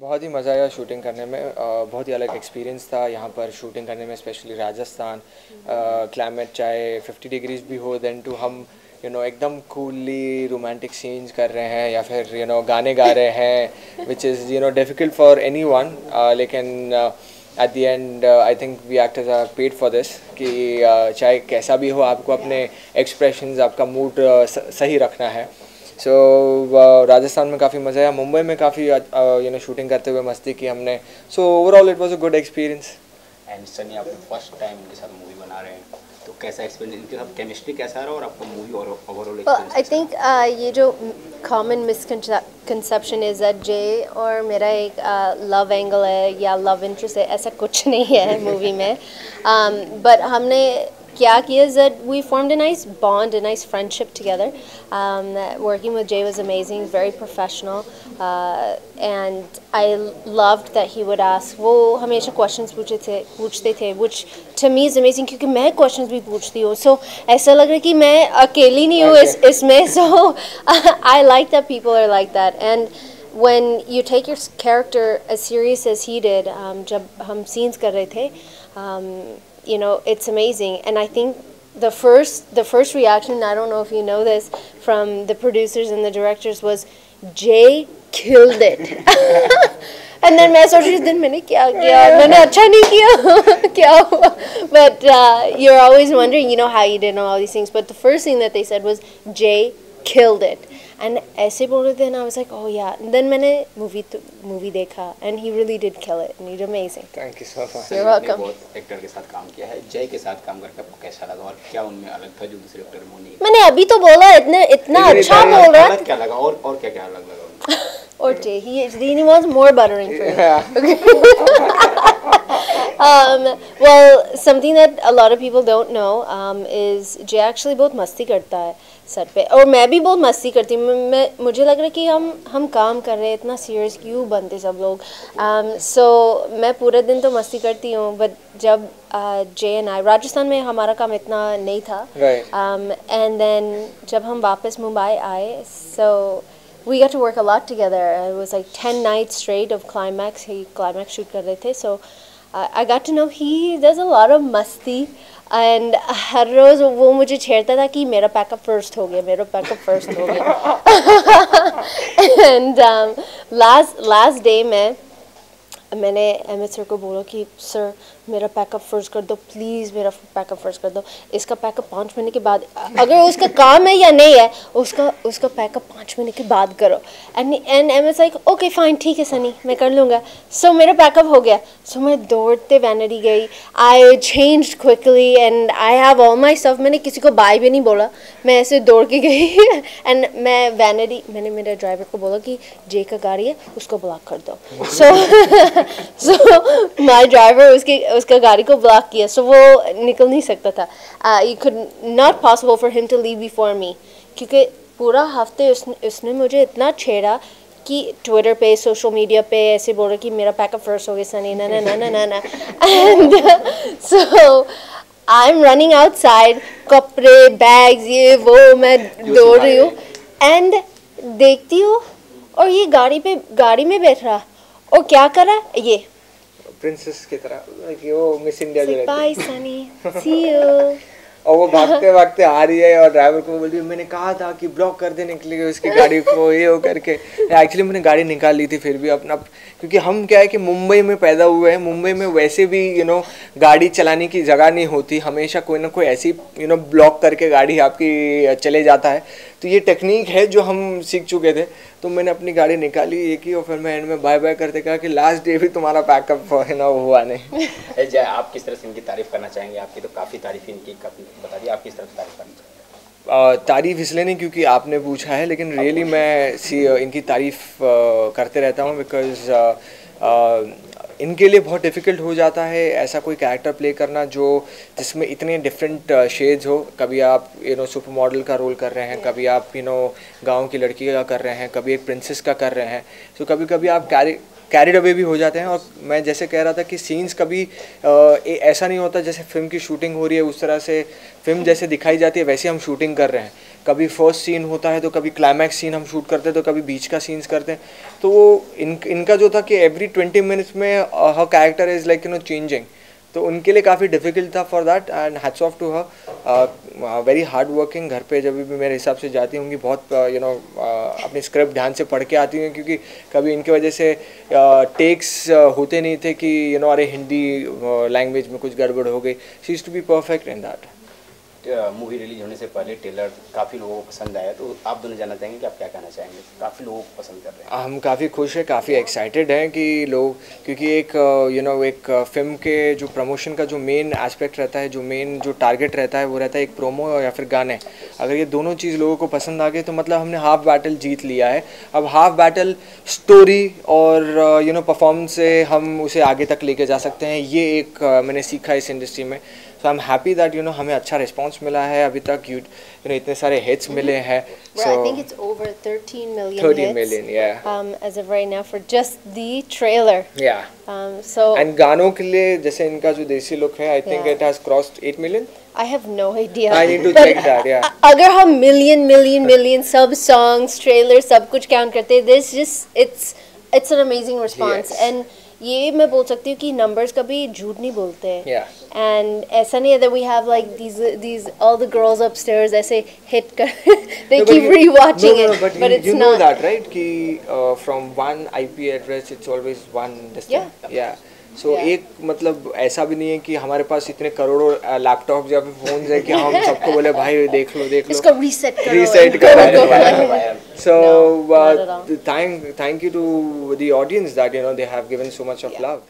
बहुत ही मज़ा आया शूटिंग करने में। बहुत ही अलग एक्सपीरियंस था यहाँ पर शूटिंग करने में, स्पेशली राजस्थान। क्लाइमेट चाहे 50 डिग्रीज भी हो, देन टू हम एकदम कूलली रोमांटिक सीन्स कर रहे हैं या फिर गाने गा रहे हैं, which is difficult for anyone. लेकिन at the end I think we actors are paid for this कि चाहे कैसा भी हो, आपको अपने एक्सप्रेशंस, आपका मूड सही रखना है। सो राजस्थान में काफ़ी मज़ा आया, मुंबई में काफ़ी शूटिंग करते हुए मस्ती की हमने। So overall it was a good experience. And Sunny, आप फर्स्ट टाइम उनके साथ मूवी बना रहे हैं, तो कैसा एक्सपीरियंस, इनके साथ केमिस्ट्री कैसा रहा और आपको मूवी और ओवरऑल एक्सपीरियंस? आई थिंक ये जो कॉमन मिसकंसेप्शन इज़ दैट जे और मेरा एक लव एंगल है या लव इंटरेस्ट है, ऐसा कुछ नहीं है मूवी में। बट हमने क्या किया is that we formed a nice bond, a nice friendship together. Working with Jay was amazing, very professional, and I loved that he would ask. वो हमेशा questions पूछते थे, which to me is amazing क्योंकि मैं questions भी पूछती हूँ, so ऐसा लग रहा है कि मैं अकेली नहीं हूँ इसमें, so I like that people are like that. And when you take your character as serious as he did, जब हम scenes कर रहे थे, it's amazing. And I think the first reaction, I don't know if you know this, from the producers and the directors was Jay killed it. And then मैं सोच रही दिन मैंने क्या किया, मैंने अच्छा नहीं किया क्या हुआ? But you're always wondering, how you did all these things. But the first thing that they said was Jay killed it. And ऐसे बोल रहे थे, and I was like, oh yeah. And then मैंने movie देखा, and he really did kill it, and he did amazing. Thank you so much. You're welcome. बहुत actor के साथ काम किया है, जय के साथ काम करके आपको कैसा लगा और क्या उनमें अलग था जो दूसरे एक्टर में नहीं? मैंने अभी तो बोला, इतना अच्छा बोल रहा है। क्या लगा और क्या अलग लगा? Or Jay, he wants more buttering for you. Okay. Well, something that a lot of people don't know is Jay actually बहुत मस्ती करता है सर पे, और मैं भी बहुत मस्ती करती हूँ। मुझे लग रहा है कि हम काम कर रहे हैं, इतना सीरियस क्यों बनते सब लोग। So मैं पूरे दिन तो मस्ती करती हूँ, बट जब Jay and I, राजस्थान में हमारा काम इतना नहीं था, and then जब हम वापस मुंबई आए, so we got to work a lot together. It was like 10 nights straight of climax shoot कर रहे थे, so I got to know he does a lot of मस्ती, and हर रोज़ वो मुझे छेड़ता था कि मेरा पैकअप फर्स्ट हो गया, and last day मैंने एमएच सर को बोला कि सर मेरा पैकअप फर्स्ट कर दो प्लीज़, मेरा पैकअप फर्स्ट कर दो, इसका पैकअप 5 महीने के बाद, अगर उसका काम है या नहीं है, उसका पैकअप 5 महीने के बाद करो। And hmm like okay fine, ठीक है सनी, मैं कर लूँगा। सो मेरा पैकअप हो गया, सो मैं दौड़ते वैनिटी गई, आई changed quickly and I have all my stuff. मैंने किसी को बाय भी नहीं बोला, मैं ऐसे दौड़ के गई एंड मैंने मेरे ड्राइवर को बोला कि जे का गाड़ी है, उसको ब्लॉक कर दो। सो माई ड्राइवर उसका गाड़ी को ब्लॉक किया, सो वो निकल नहीं सकता था। You could not possible for him to leave before me, क्योंकि पूरा हफ्ते उसने मुझे इतना छेड़ा कि ट्विटर पे, सोशल मीडिया पे ऐसे बोल रहे कि मेरा पैकअप फर्स्ट हो गया सनी, ना ना ना ना ना ना। And so I am running outside, कपड़े बैग्स ये वो, मैं दौड़ रही हूँ एंड देखती हूँ और ये गाड़ी में बैठ रहा, और क्या कर रहा है, ये प्रिंसेस की तरह, वो मिस इंडिया जो रहती है। Bye Sunny, see you. और वो भागते भागते आ रही है और ड्राइवर को बोल रही है मैंने कहा था कि ब्लॉक कर देने के लिए उसकी गाड़ी को, ये हो करके। एक्चुअली मैंने गाड़ी निकाल ली थी फिर भी अपना, क्योंकि हम क्या है कि मुंबई में पैदा हुए हैं, मुंबई में वैसे भी गाड़ी चलाने की जगह नहीं होती, हमेशा कोई ना कोई ऐसी ब्लॉक करके गाड़ी आपकी चले जाता है। तो ये टेक्निक है जो हम सीख चुके थे, तो मैंने अपनी गाड़ी निकाली एक ही, और फिर मैं एंड में बाय बाय करते कहा कि लास्ट डे भी तुम्हारा पैकअप हुआ नहीं। जय, आप किस तरह से इनकी तारीफ करना चाहेंगे? आपकी तो काफ़ी तारीफ इनकी बता दी, आप किस तरह से तारीफ करना चाहेंगे? तारीफ़ इसलिए नहीं क्योंकि आपने पूछा है, लेकिन रियली मैं इनकी तारीफ़ करते रहता हूँ, बिकॉज़ इनके लिए बहुत डिफ़िकल्ट हो जाता है ऐसा कोई कैरेक्टर प्ले करना जिसमें इतने डिफरेंट शेड्स हो। कभी आप सुपर मॉडल का रोल कर रहे हैं, कभी आप गांव की लड़की का कर रहे हैं, कभी एक प्रिंसेस का कर रहे हैं, तो कभी कभी आप कैरिड अवे भी हो जाते हैं। और मैं जैसे कह रहा था कि सीन्स कभी ऐसा नहीं होता जैसे फिल्म की शूटिंग हो रही है उस तरह से फिल्म जैसे दिखाई जाती है वैसे हम शूटिंग कर रहे हैं। कभी फर्स्ट सीन होता है तो कभी क्लाइमैक्स सीन हम शूट करते हैं तो कभी बीच का सीन्स करते हैं, तो वो इनका जो था कि एवरी 20 मिनट्स में हर कैरेक्टर इज़ लाइक चेंजिंग, तो उनके लिए काफ़ी डिफ़िकल्ट था for that, and hats off to her, very hard working. घर पे जब भी मेरे हिसाब से जाती होंगी बहुत अपनी स्क्रिप्ट ध्यान से पढ़ के आती हैं, क्योंकि कभी इनकी वजह से टेक्स होते नहीं थे कि अरे हिंदी लैंग्वेज में कुछ गड़बड़ हो गई। She is to be perfect in that. Movie release होने से पहले ट्रेलर काफ़ी लोगों को पसंद आया, तो आप दोनों जानना चाहेंगे कि आप क्या कहना चाहेंगे? काफ़ी लोगों को पसंद कर रहे हैं। हम काफ़ी खुश हैं, काफ़ी एक्साइटेड हैं कि लोग, क्योंकि एक एक फिल्म के जो प्रमोशन का जो मेन एस्पेक्ट रहता है, जो मेन जो टारगेट रहता है वो रहता है एक प्रोमो या फिर गाने। अगर ये दोनों चीज़ लोगों को पसंद आ गई तो मतलब हमने हाफ बैटल जीत लिया है। अब हाफ बैटल स्टोरी और परफॉर्मेंस से हम उसे आगे तक लेके जा सकते हैं, ये एक मैंने सीखा इस इंडस्ट्री में। सो आई एम हैप्पी दैट हमें अच्छा रिस्पांस मिला है अभी तक, इतने सारे हिट्स मिले हैं। I think it's over 13 million 13 hits, million, yeah. as of right now for just the trailer. Yeah. So And गानों के लिए जैसे इनका जो देसी लुक है, I think Yeah. it has crossed 8 million. I have no idea. I need to But check that, yeah. अगर हम million सब songs, trailers, सब कुछ count करते हैं, this just it's an amazing response. Yes. And ये मैं बोल सकती हूँ कि numbers कभी झूठ नहीं बोलते हैं. Yeah. And ऐसा नहीं है that we have like these all the girls upstairs ऐसे hit कर they No, but keep you- rewatching no, it, but but you, it's you not. know that, right? कि from one IP address it's always one this thing. Yeah. Yeah. So Yeah. एक मतलब ऐसा भी नहीं है कि हमारे पास इतने करोड़ों लैपटॉप या फिर फोन्स है कि हम सबको बोले भाई देख लो इसको reset करो. Reset and go, करो. go. So No, not at all. thank you to the audience that they have given so much of Yeah. love.